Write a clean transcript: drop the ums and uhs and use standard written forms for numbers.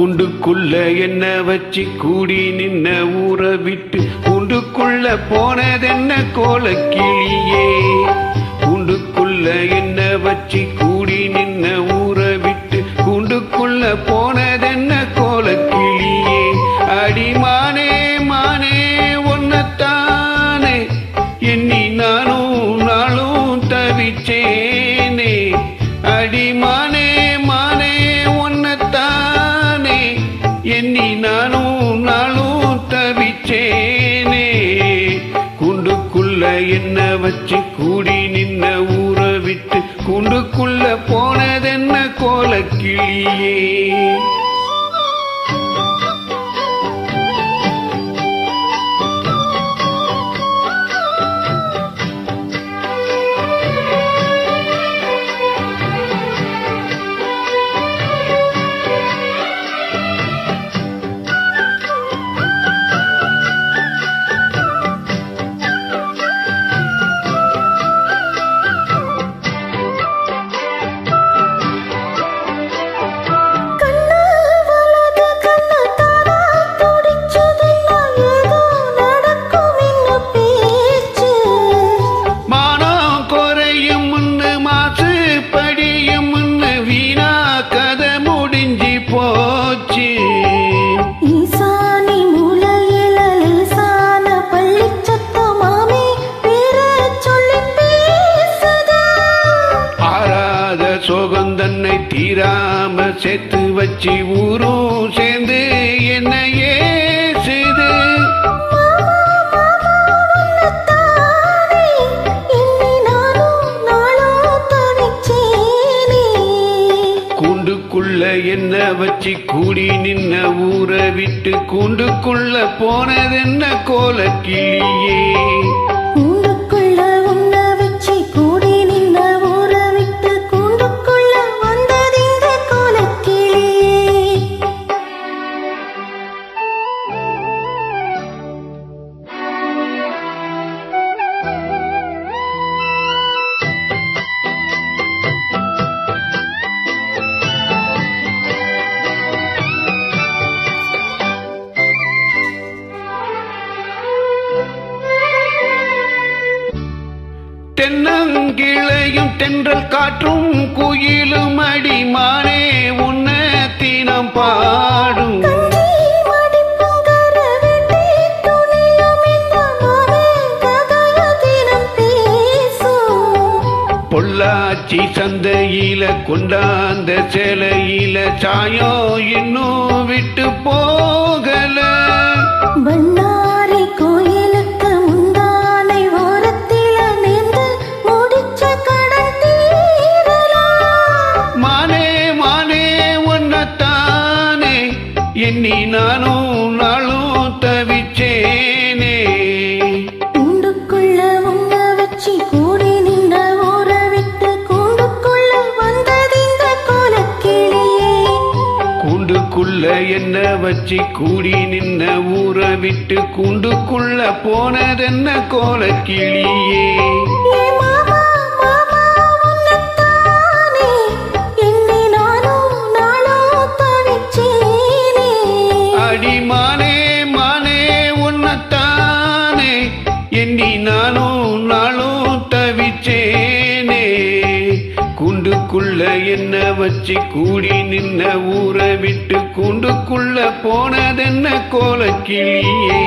கூண்டுக்குள்ள என்ன வச்சு கூடி நின்ன ஊற விட்டு கூண்டுக்குள்ள போனதென்ன கோலக்கிளியே. கூண்டுக்குள்ள என்ன வச்சு கூடி நின்ன ஊற விட்டு கூண்டுக்குள்ள போனதென்ன கோலக்கிளியே. அடிமானே மானே ஒன்னத்தானே எண்ணி நானும் நாளும் தவிச்சேனே. அடிமானே மானே ஒன்னத்தானே எண்ணி நானும் நாளும் தவிச்சேனே. கூண்டுக்குள்ள என்ன வச்சு கூடி நின்ன ஊற விட்டு கூண்டுக்குள்ள போனதென்ன கோலக்கிளியே. சோகந்தன்னை தீராம சேர்த்து வச்சு ஊரும் சேர்ந்து என்னையே செய்து. கூண்டுக்குள்ள என்ன வச்சு கூடி நின்ன ஊற விட்டு கூண்டுக்குள்ள போனதென்ன கோலக்கிளியே. தென்னங்கிளையும் தென்றல் காற்றும் குயிலும் அடிமானே உன்ன தினம் பாடும். பொள்ளாச்சி சந்தையில கொண்டாந்த சேலையில சாயம் இன்னும் விட்டு போகல. பண்ணாரி கோயிலுக்கு முந்தானை ஓரத்தில நேர்ந்து முடிச்ச கடன் தீரலாம். மானே மானே ஒன்னத்தானே எண்ணி நானும் நாளும் தவிச்சேனே. கூண்டுக்குள்ள உன்ன வச்சு கூடி நின்ற ஊற விட்டு கூண்டுக்குள்ள வந்ததிந்த கோலக்கிளியே. கூண்டுக்குள்ள என்ன வச்சு கூடி நின்ன ஊற விட்டு கூண்டுக்குள்ள போனதென்ன கோலக்கிளியே. அடிமானே மானே உன்னத்தானே எண்ணி நானும் நாளும் தவிச்சேனே. கூண்டுக்குள்ள என்ன வச்சு கூடி நின்ன ஊற விட்டு கூண்டுக்குள்ள போனதென்ன கோலக்கிளியே.